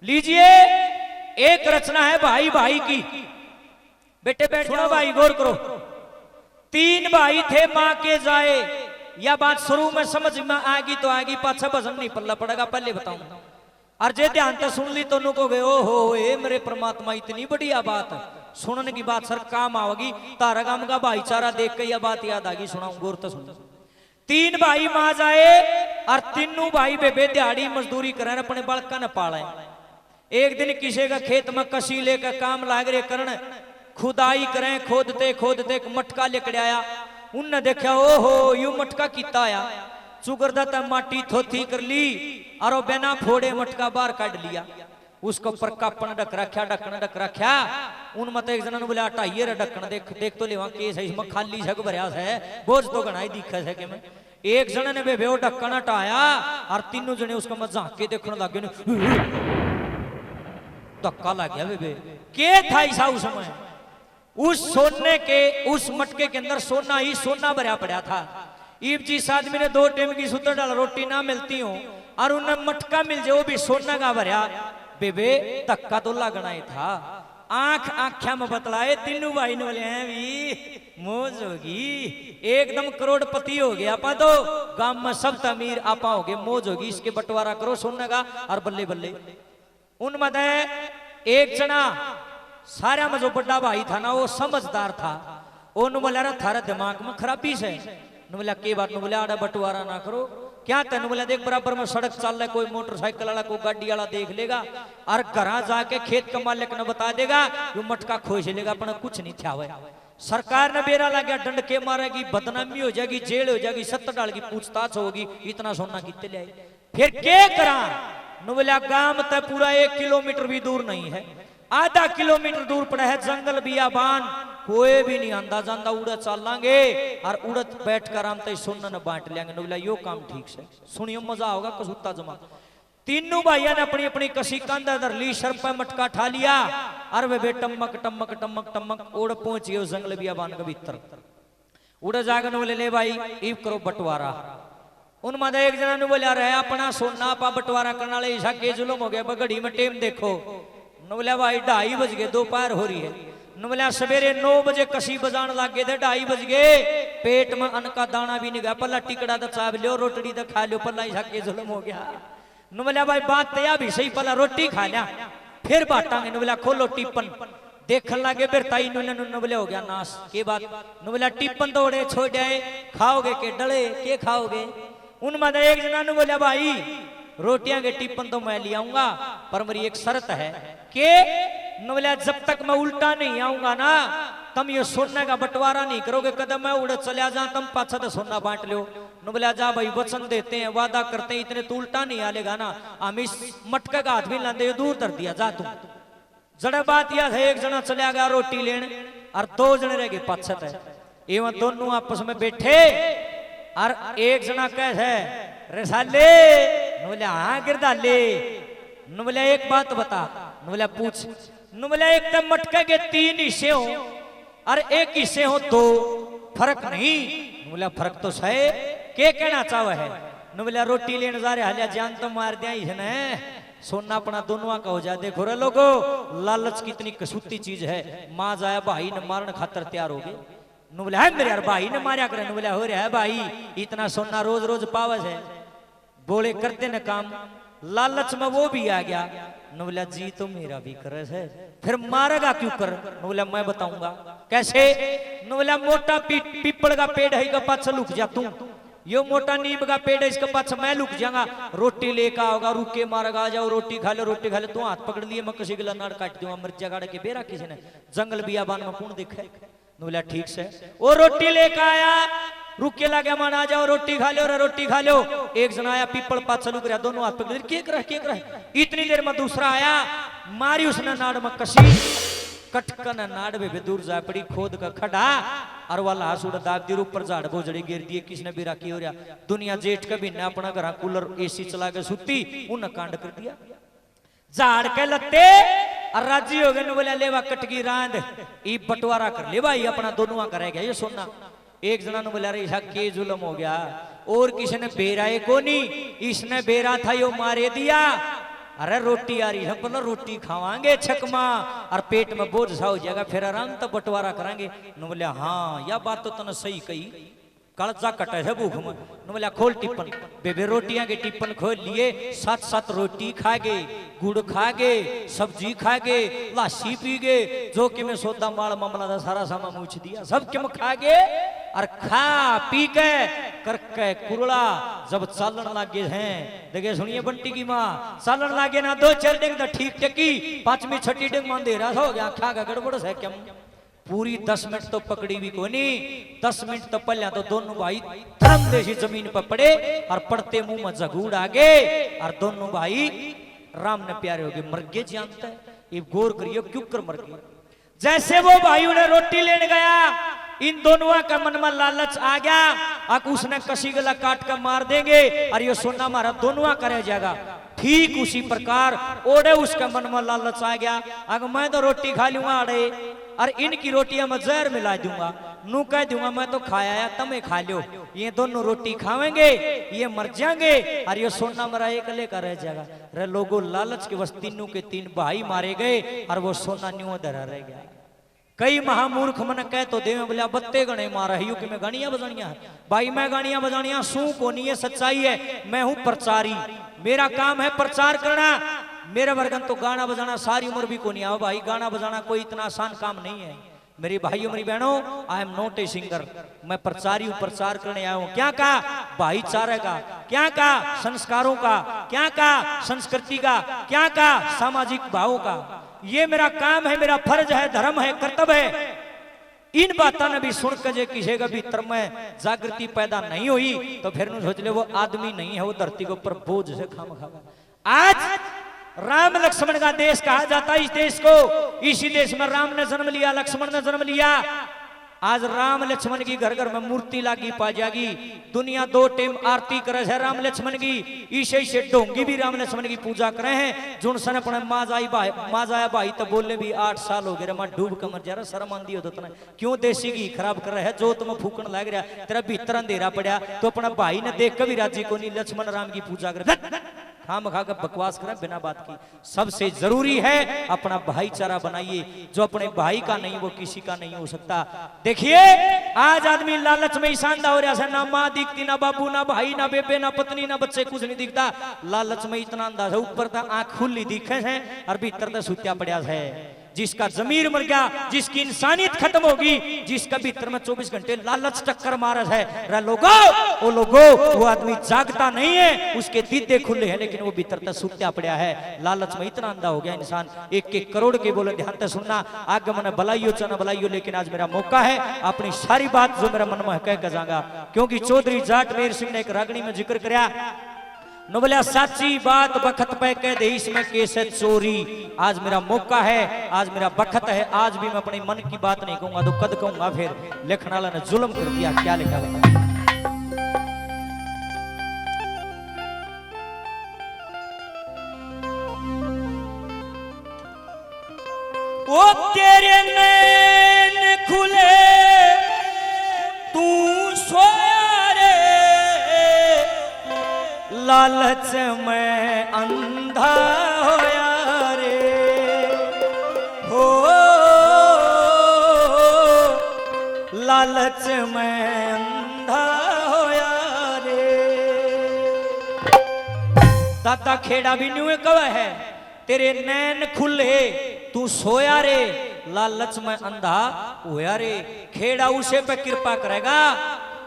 लीजिए एक रचना है भाई भाई की। बेटे बैठ जाओ भाई, गौर करो। तीन भाई थे मां के जाए, यह बात शुरू में समझ में आएगी तो आएगी, पाछा भजन नहीं पल्ला पड़ेगा, पहले बताऊंगा। और जे ध्यान से सुन ली तो नुको गए, ओ हो ए मेरे परमात्मा, इतनी बढ़िया बात सुनने की बात सर काम आवेगी। तारा गाम का भाईचारा देख के यह बात याद आ गई, सुनाऊं गौर तो सुन। तीन भाई मां जाए और तीनों भाई बेबे दिहाड़ी मजदूरी करें, अपने बालका न पाले। एक दिन किसी का खेत में कसी लेकर काम लाग रहे करन, खुदाई करें, खोदते खोदते मटका लेकर आया। उनने देखा, ओ हो यू मटका किता आया, चुगरदा माटी थोथी कर ली और बिना फोड़े मटका बाहर काट लिया। उसको पर कापन ढक रखा, ढक्कन ढक रखा। उन मत एक जना बोले हटाइए रे ढक्कन, देख देख तो लेवा केस है इसमें, खाली जग भरिया है, बोझ तो घना दिखा है कि मैं। एक जने ने बेबे वो ढक्कन हटाया और तीनों जने उसका मत झांक के देखने लगे, धक्का लग गया बेबे। क्या था ऐसा उस समय? उस सोने के उस मटके के अंदर सोना ही सोना भरा पड़ा था। ईब जिस आदमी ने 2 टाइम की सुतर डाल रोटी ना मिलती हो और उन्हें मटका मिल जाए वो भी सोना का भरा, बेबे धक्का तो लगना ही था। आंख आख्या में बतलाए, तीनों भाई ने बोले हैं भी मौज होगी, एकदम करोड़पति हो गया आपा, तो गांव में सब अमीर आपा हो गए, मौज होगी, इसके बंटवारा करो सोने का। और बल्ले बल्ले उन मत एक जना सारा में जो बड़ा भाई था ना वो समझदार था। वो बोला रहा थारा दिमाग में खराबी से, बोला के बात, बोला आड़ा बंटवारा ना करो, क्या तेन बोला देख बराबर में सड़क चल रहा, कोई मोटरसाइकिल वाला कोई गाड़ी वाला देख लेगा और घर जाके खेत का मालिक ने बता देगा, वो मटका खोज लेगा, अपना कुछ नहीं था। सरकार ने बेरा लगा, डंड के मारेगी, बदनामी हो जाएगी, जेल हो जाएगी, 70 डाल की पूछताछ होगी, इतना सोना कितने ले आए। फिर क्या करा? बोला गांव तक पूरा 1 किलोमीटर भी दूर नहीं है, आधा किलोमीटर दूर पड़ा है जंगल बियाबान, कोई भी नहीं आंदा जांदा, उड़द चलांगे और उड़द बैठ कर हम तय सोना न बांट लेंगे। बोला यो काम ठीक से सुनियो, मजा होगा कसुत्ता जमा। तीनों भाइयों ने अपनी अपनी कसी कंधा धर ली, सर पे मटका ठा लिया और वे टमक टमक टमक टमक उड़ पहुंच गए जंगल बियाबान के भीतर। उड़ जाकर बोले ले भाई ईब करो बंटवारा। उन मद एक जना ने बोला रहे अपना सोना पा बंटवारा करने वाले ऐसा के जुलम हो गया, घड़ी में टेम देखो। बोला भाई 2:30 बज गए, दोपहर हो रही है। बोला सवेरे 9 बजे कसी बजान लग गए थे, 2:30 बज गए, पेट में अन्न का दाना भी नहीं गया, पल्ला टिकड़ा तो चाव लियो, रोटी तो खा लियो, पल्ला ऐसा के जुलम हो गया। बोला भाई बात तया भी सही, पल्ला रोटी खा लिया फिर बांटांगे। बोला खोलो टिप्पन, देखने लगे फिर ताई बोले हो गया नाश के बात। बोला टिप्पन तोड़े छोड़ जाए, खाओगे के डले के खाओगे? उन मद एक जना ने बोला भाई रोटियां के टिप्पन तो मैं ले आऊंगा, पर मेरी एक शर्त है कि बोला जब तक मैं उल्टा नहीं आऊंगा ना तुम ये सोने का बंटवारा नहीं करोगे, कदम मैं उड़ चला जा तुम पाछा तो सोना बांट लो। बोला जा भाई वचन देते हैं, वादा करते हैं, इतने तो उल्टा नहीं आलेगा ना, हम इस मटके का हाथ भी लाते दूर कर दिया जा तुम। जड़ा बात यह है एक जना चला गया रोटी लेने और 2 जने रह गए पाछत है, एवं दोनों आपस में बैठे और एक जना कैसे रसाले, बोले हाँ गिरदाले। बोला एक बात बता, बोला पूछ। बोला एक तो मटके के 3 हिस्से हो और एक हिस्से हो 2, फर्क नहीं? बोला फर्क तो है, के कहना चाह है? बोला रोटी लेने जा रहे हालिया जान तो मार दिया इसने, सोना अपना दोनों का हो जाए। देखो रे लोगो लालच कितनी कसूती चीज है, माँ जाया भाई ने मारने खातर तैयार हो गए। बोला है मेरे यार भाई ने मारा करे। बोला हो रहा है भाई, इतना सोना रोज रोज पावस है, बोले करते न काम, लालच में वो भी आ गया। बोला जी तो मेरा भी कर है, फिर मारेगा क्यों कर? बोला मैं बताऊंगा कैसे। बोला मोटा पीपल का पेड़ है का पाछा लुक जा तू, यो मोटा नीम का पेड़ है इसके पाछा मैं लुक जाऊंगा, रोटी लेकर आओगा, रुके मारेगा, आ जाओ रोटी खा लो, रोटी खा लो, तू हाथ पकड़ लिए मैं किसी गला नाड़ काट दूंगा, मिर्चा गाड़ के बेरा किसी ने जंगल बियाबान में कौन देखा? बोला ठीक से। वो रोटी लेकर आया, रुक के लगे मान आ जाओ रोटी खा लो, रोटी खा लो। एक जना आया पीपल पाछा लुक रहा, दोनों हाथ पकड़ के कर रहा। इतनी देर में दूसरा आया, मारी उसने नाड़ में कसी, कटकन नाड़ में दूर जा पड़ी, खोद का खड़ा और वाला हाथ उड़ा दाब दी, ऊपर झाड़ बोझड़ी गिर दिए, किसने भी राखी हो रहा। दुनिया जेठ कभी ने अपना घर कूलर एसी चला के सुती, उन्हें कांड कर दिया, झाड़ के लत्ते और राजी हो गए। बोला लेवा कटकी रांद ई बंटवारा कर ले भाई, अपना दोनों का रह गया ये सोना। एक जना ने बोला रे के जुलम हो गया, और किसी ने बेरा को नहीं, इसने बेरा था यो मारे दिया, अरे रोटी आ रही है, बोला रोटी खावांगे छकमा और पेट में बोझ सा हो जाएगा, फिर आराम तब बंटवारा करेंगे। नु बोले हाँ यह बात तो तने सही कही, कालजा कटे है भूख में। नु बोला खोल टिप्पन, बेबे रोटियां के टिप्पन खोल लिए, 7-7 रोटी खागे, गुड़ खागे, सब्जी खागे, लाशी पीगे, जो कि मैं सोदा माल मामला था सारा सामा मूछ दिया, सब कि खागे और खा पी के करके कुरला जब चालन लागे हैं। देखे सुनिए बंटी की माँ, चालन लागे ना 2-4 डिंग तो ठीक टकी, 5वीं 6ठी डिंग मान दे रहा हो गया, खा का गड़बड़ है क्या। पूरी 10 मिनट तो पकड़ी भी कोनी, 10 मिनट तो पहले तो दोनों भाई धर्म देशी जमीन पर पड़े और पड़ते मुंह में जगूड़ आगे और दोनों भाई राम ने प्यारे हो गए, मर गए। जानता है ये गौर करियो क्यों कर मर गए। जैसे वो भाई उन्हें रोटी लेने गया, इन दोनों का मन में लालच आ गया, अब उसने कसी गला काट कर मार देंगे और ये सोना मारा दोनों करे जाएगा। ठीक उसी प्रकार ओढ़े उसके मन में लालच आ गया, अगर मैं तो रोटी खा लूंगा अड़े और इनकी रोटियां मैं जहर मिला दूंगा, नू कह दूंगा मैं तो खाया या तुम्हें खा लो, ये दोनों रोटी खावेंगे ये मर जाएंगे और ये सोना मरा एक लेकर रह जाएगा। रे लोगों लालच के बस तीनों के 3 भाई मारे गए और वो सोना न्यू धरा रह गया। कई महामूर्ख मन कह तो दे बोलिया बत्ते गणे मारा है, कि मैं गानियां बजानियां है। भाई मैं गानियां बजानियां सू को नहीं है, सच्चाई है, मैं हूं प्रचारी, मेरा काम है प्रचार करना। मेरे वर्गन तो गाना बजाना सारी उम्र भी को नहीं आओ भाई, गाना बजाना कोई इतना आसान काम नहीं है। मेरी भाइयों मेरी बहनों, I am not a singer, मैं प्रचारी हूं, प्रचार करने आया हूं। क्या कहा? भाईचारे का, क्या कहा? संस्कारों का, क्या कहा? संस्कृति का, क्या कहा? सामाजिक भावों का। ये मेरा काम है, मेरा फर्ज है, धर्म है, कर्तव्य है। इन बातों ने भी सुनकर जे किसी का भीतर में जागृति पैदा नहीं हुई तो फिर सोच ले वो आदमी नहीं है, वो धरती के ऊपर बोझ से खाम खागा। आज राम लक्ष्मण का देश कहा जाता है। इस देश को, इसी देश में राम ने जन्म लिया, लक्ष्मण ने जन्म लिया। आज राम लक्ष्मण की घर घर में मूर्ति लागी पा जाएगी। दुनिया 2 टाइम आरती करे है राम लक्ष्मण की, ईशे से ढोंगी भी राम लक्ष्मण की पूजा करे हैं। जुन सन अपने माँ जाया भाई तो बोले भी 8 साल हो गए मैं डूब कर मर जा रहा, शर्म आंदी हो तो क्यों देसी घी खराब कर रहा है, जो तुम्हें फूकन लग रहा, तेरा भीतर अंधेरा पड़ा तो अपना भाई ने देख कर भी राजी को नहीं, लक्ष्मण राम की पूजा करे, खाम खा कर बकवास करें बिना बात की। सबसे जरूरी है अपना भाईचारा बनाइए, जो अपने भाई का नहीं वो किसी का नहीं हो सकता। देखिए आज आदमी लालच में ईशानदा हो रहा है, ना माँ दिखती, ना बाबू, ना भाई, ना बेबे, ना पत्नी, ना बच्चे, कुछ नहीं दिखता। लालच में इतना अंदाजा, ऊपर तक आंख खुली दिखे है और भीतर तक सुत्या पड़ा है। जिसका जमीर मर गया, जिसकी इंसानियत खत्म होगी, जिसका भीतर में 24 घंटे लालच टक्कर मारा है, वो आदमी जागता नहीं है, उसके दीदे खुले हैं लेकिन वो भीतर तक सुत्या पड़ा है। लालच में इतना अंधा हो गया इंसान। 1-1 करोड़ के बोले, ध्यान से सुनना, आगे मैंने भलाइयो चना भलाइयो, लेकिन आज मेरा मौका है अपनी सारी बात जो मेरा मन में कह कर जाऊंगा, क्योंकि चौधरी जाट मेर सिंह ने एक रागनी में जिक्र कराया, न बोलिया साची बात बखत पे कह दे, इसमें कैसे चोरी। आज मेरा मौका है, आज मेरा बखत है, आज भी मैं अपने मन की बात नहीं कहूंगा तो कद कहूंगा। फिर लिखने वाला ने जुल्म कर दिया, क्या लिखा है? ओ तेरे नैन खुले तू सोया रे, लालच में अंधा होया रे, हो लालच में अंधा होया रे। दादा खेड़ा भी न्यू कव है, तेरे नैन खुले तू सोया रे, लालच में अंधा होया रे। खेड़ा उसे पे कृपा करेगा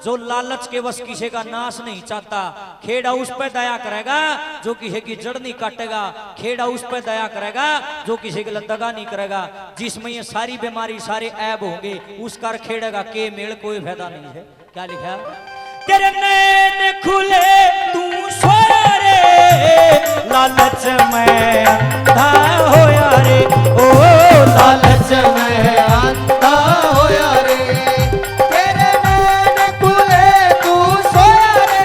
जो लालच के वश किसी का नाश नहीं चाहता। खेड़ा उस पर दया करेगा जो किसी की जड़ नहीं काटेगा। खेड़ा उस पर दया करेगा जो किसी के लिए दगा नहीं करेगा। जिसमें ये सारी बीमारी सारे ऐब होंगे उसका खेड़ेगा के मेल कोई फायदा नहीं है। क्या लिखा? तेरे नैन खुले तू सोया रे, लालच में अंधा होया रे, ओ लालच में अंधा होया रे। तेरे नैन खुले तू सोया रे,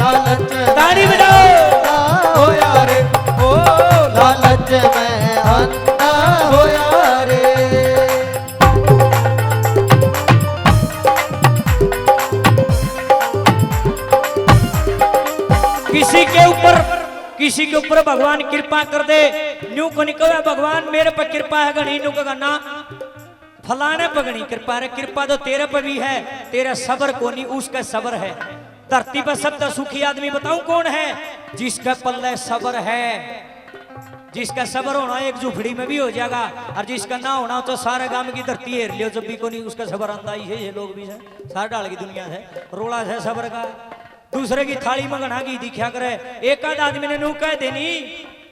लालच ताड़ी बजाओ होया रे, ओ लालच में अंधा होया रे। किसी के ऊपर भगवान कृपा कर दे। न्यू को नहीं कहे भगवान मेरे पर कृपा है गणी, न्यू कहा ना फलाने पर गणी कृपा है। कृपा तो तेरे पर भी है, तेरा सबर को नहीं उसका सबर है। धरती पर सबसे सुखी आदमी बताऊं कौन है? जिसका पल्ले सबर है। जिसका सबर होना एक झुपड़ी में भी हो जाएगा, और जिसका ना होना तो सारे गांव की धरती हेर लियो जब भी को नहीं उसका सबर आंदा ही है। ये लोग भी है सार डाल की दुनिया है, रोला है सबर का। दूसरे की थाली में गणा की दिखा करे। एक आध आदमी ने नू कह देनी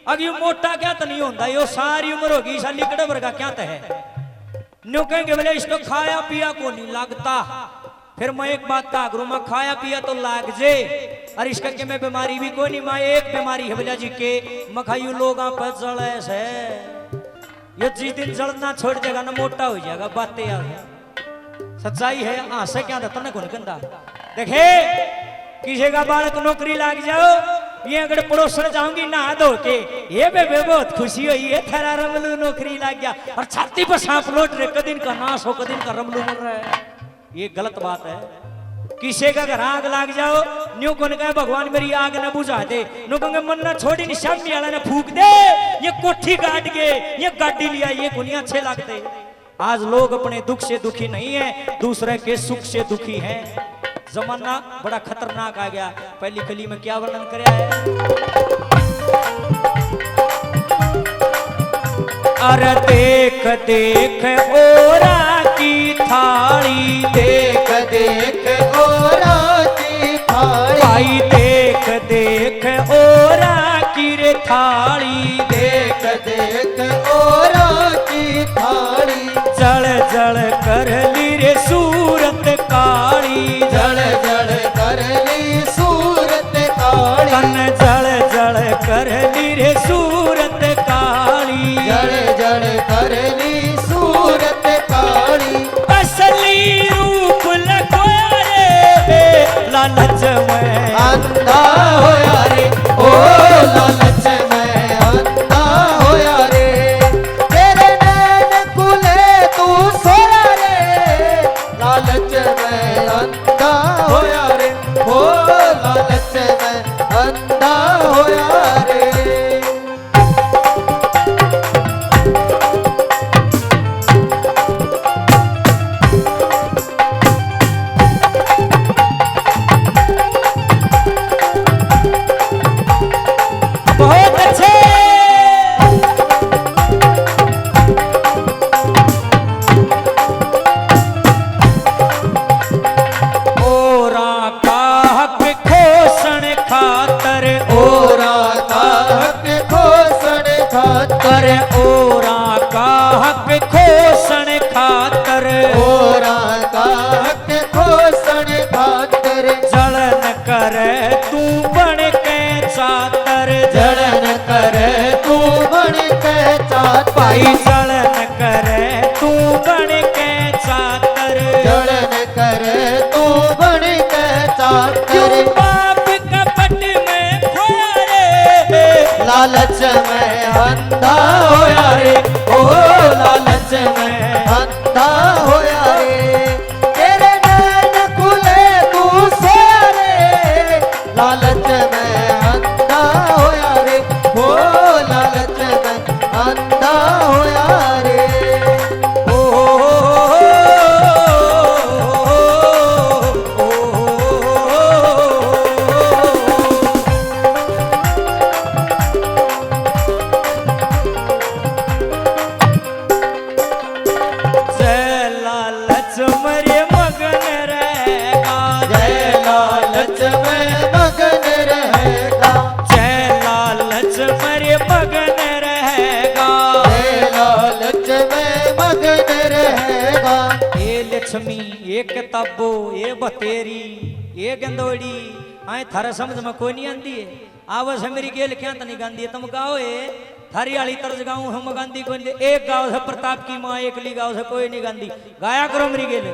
अब यू मोटा क्या तो नहीं होता, यो सारी उम्र होगी साली कड़े वर्गा क्या तो है। न्यू कहेंगे बोले इसको खाया पिया को नहीं लगता। फिर मैं एक बात कहा करूं, मैं खाया पिया तो लाग जे, और इसका के मैं बीमारी भी कोई नहीं। मैं एक बीमारी है भैया जी के मखायू लोग पर जड़े से ये जिस दिन जड़ना छोड़ जाएगा ना मोटा हो जाएगा। बातें याद है, सच्चाई है। हाँ से क्या था कौन गंदा देखे किसी का बालक नौकरी लाग जाओ, ये अगर पड़ोसन जाऊंगी नहा धो के ये बेबे बहुत खुशी हुई है थारा रमलू नौकरी लाग गया, और छाती पर सांप लौट रहे कदिन का नाश हो कदिन का रमलू मर रहा है। ये गलत बात है। किसी का घर आग लाग जाओ, न्यू को कहे भगवान मेरी आग न बुझा दे, न्यू कहेंगे मन न छोड़ी नहीं शामी वाला ने फूक दे, ये कोठी काट के ये गाड़ी लिया ये कुनिया अच्छे लगते। आज लोग अपने दुख से दुखी नहीं है, दूसरे के सुख से दुखी है। जमाना बड़ा खतरनाक आ गया। पहली कली में क्या वर्णन कराया है? अरे देख देख ओरा की थाली, देख देख ओरा की थाली, भाई देख देख ओरा की रे थाली, देख देख ओरा की थाली, जल जल कर ली रे सूरत काली, जल जल कर ली सूरत काली, तन जल जल कर ली रे सूरत काली, जल जल कर ली सूरत काली, असली रूप लगोया रे लालच में अंधा होया रे, ओ लालच में अंधा होया रे, तेरे नैन खुले तू सोया रे, लालच में अंधा होया रे, ओ लालच में अंधा होया रे। बहुत अच्छे। ओरा का हक खोसन खातर, ओरा का हक खोसन खातर, ओरा का हक खोसन खातर, ओरा का हक खोसन खातर, जलन करे तू बन के चातर, जलन करे तू बन के चातर, भाई जलन करे तू बन के चातर, जलन करे तू बन के चातर, क्यों पाप कपट में खोया रे, लालच में अंधा होया रे, ओ लालच में अंधा होया रे, तेरे नैन खुले तू सोया रे, लालच में अंधा होया रे, ओ लालच में अंधा होया रे। जय लालच मरे मगन रहेगा, जय लालच में मगन रहेगा, जय लालच मरे मगन रहेगा, जय लालच में मगन रहेगा, ये लक्ष्मी ये किताबो ये बतेरी ये गंदोड़ी आए थारा समझ में कोई नहीं आंदी है। आवस है मेरी गेल क्या तो नहीं गांधी है, तुम गाओ ये थारी वाली तर्ज गाऊं हम गांधी कोई नहीं। एक गाँव से प्रताप की माँ एक ली गाँव से कोई नहीं गांधी, गाया करो मेरी गेल।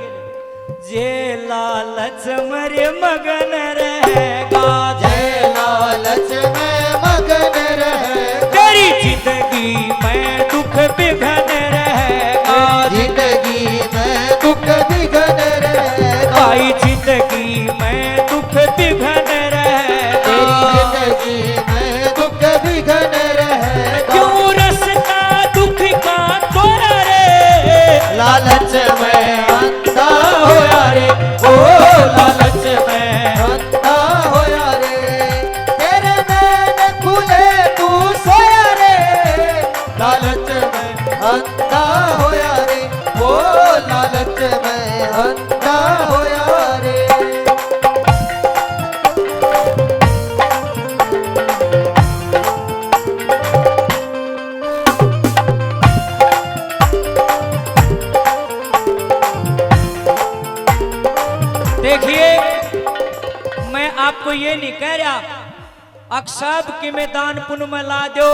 जे लालच मरे मगन रहेगा, जय लालच में मगन रहेगा, तेरी जिंदगी में दुख बिघन रहेगा, जिंदगी में दुख बिघन रहेगा, भाई जिंदगी में दुख बिघन रहेगा, तेरी जिंदगी में दुख बिघन रहेगा, लालच में अंधा होया रे, ओ लालच में अंधा होया रे। देखिए, मैं आपको ये नहीं कह रहा अक्सब के मैदान पुन में ला दो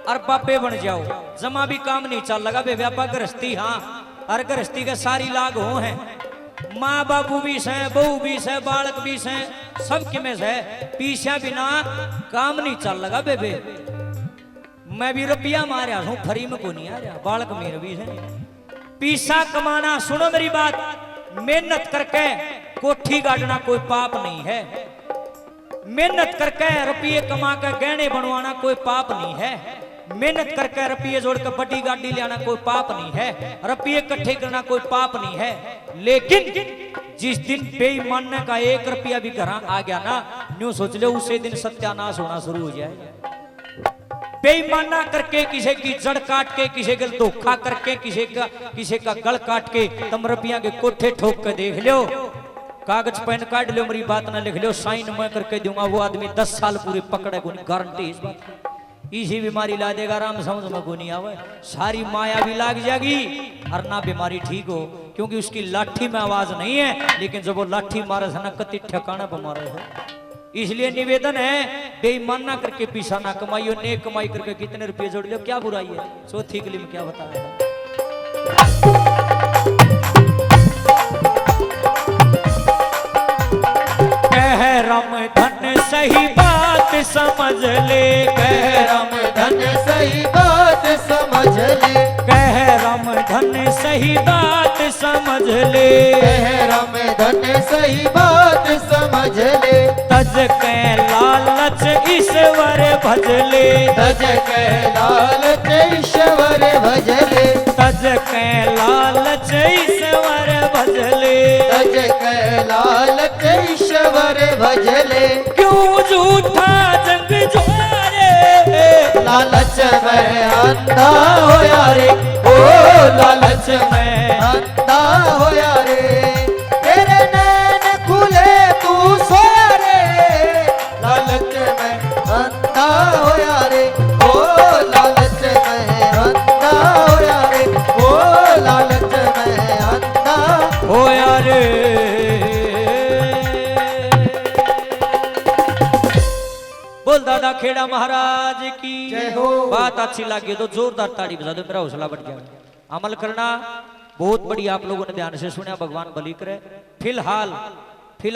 और बापे बन जाओ, जमा भी काम नहीं चल लगा बे व्यापा गृहस्थी। हाँ, और गृहस्थी के सारी लाग हो हैं, माँ बाबू भी से, बहू भी से, बालक भी से, सबके में से पीछा बिना काम नहीं चल लगा बेबे। मैं भी रुपया मारा हूँ, फ्री में को नहीं आ रहा, बालक मेरे भी है पीछा कमाना। सुनो मेरी बात, मेहनत करके कोठी गाड़ना कोई पाप नहीं है, मेहनत करके रुपये कमा कर गहने बनवाना कोई पाप नहीं है, मेहनत करके रुपये जोड़ कर बड़ी गाड़ी लाना कोई पाप नहीं है, रुपये इकट्ठे करना कोई पाप नहीं है। लेकिन जिस दिन बेईमानने का 1 रुपया भी घर आ गया ना, न्यू सोच लो उसी दिन सत्यानाश होना शुरू हो जाएगा। बेईमाना करके किसी की जड़ काट के, किसी का धोखा करके, किसी का गल काट के तुम रुपया के कोठे ठोक के देख लो, कागज पेन काट लो, मेरी बात ना लिख लो, साइन मैं करके दूंगा, वो आदमी 10 साल पूरे पकड़े को नहीं, गारंटी इस बात की। इसी बीमारी ला देगा, आराम समझ में को नहीं आवे, सारी माया भी लाग जाएगी और ना बीमारी ठीक हो, क्योंकि उसकी लाठी में आवाज नहीं है, लेकिन जब वो लाठी मारे से ना कति ठिकाना पर मारे है। इसलिए निवेदन है, बेईमान ना करके पीछा ना कमाइयो, नेक कमाई करके कितने रुपये जोड़ लो, क्या बुराई है। चौथी कली में क्या बताया है? कह राम धन सही बात समझ ले, कह राम धन सही बात समझ ले, कह राम धन सही बात समझ ले, कह राम धन सही बात समझ ले, तज के लालच ईश्वर भज ले, तज के लालच ईश्वर भज ले, तज के लालच ईश्वर भज ले, तज के लालच ईश्वर भज ले। क्यों झूठा जंग जोरे, लालच में अंधा होया रे, ओ लालच में अंधा होया रे, तेरे नैन खुले तू सोया रे, लालच में अंधा होया रे, ओ लालच में अंधा होया रे, ओ लालच में अंधा हो यार। बोल दादा खेड़ा महाराज की जय हो। बात अच्छी लगी तो जोरदार ताड़ी बजा दो, मेरा हौसला बढ़ गया। अमल करना बहुत बड़ी, आप लोगों ने ध्यान से सुना, भगवान भली करे। फिलहाल